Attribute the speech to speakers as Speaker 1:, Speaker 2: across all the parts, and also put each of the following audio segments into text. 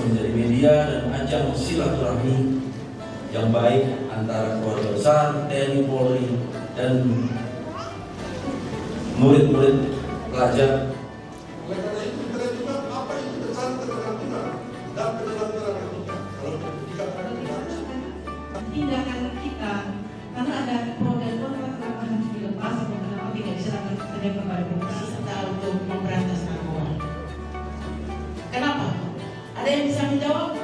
Speaker 1: bisa menjadi media dan ajang silaturahmi yang baik antara keluarga besar TNI Polri dan murid-murid pelajar.
Speaker 2: Oleh karena itu kita juga apa itu bersangkutan dengan Tuhan dan kebenaran kita. Kalau tidak
Speaker 3: tindakan kita karena ada pro dan kontra kenapa harus dilepas atau kenapa tidak diserahkan saja kepada polisi serta untuk memberantas narkoba. Kenapa? Ada yang bisa menjawab?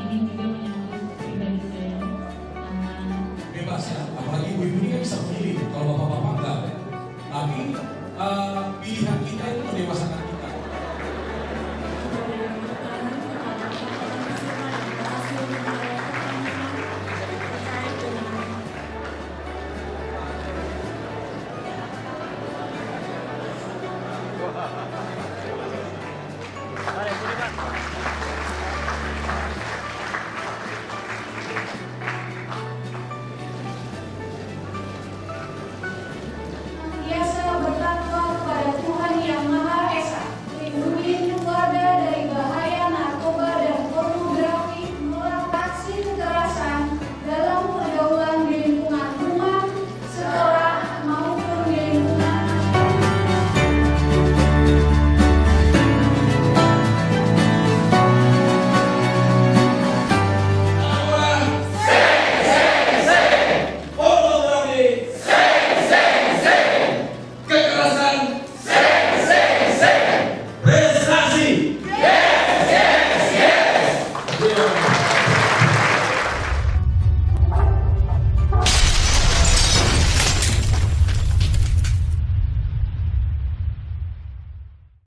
Speaker 4: Ini juga menyangkut pribadi saya.
Speaker 5: Bebas ya, apalagi ibu-ibu ini kan bisa memilih. Kalau bapak-bapak enggak. Tapi pilihan kita itu mendewasakan kita.
Speaker 6: Mari,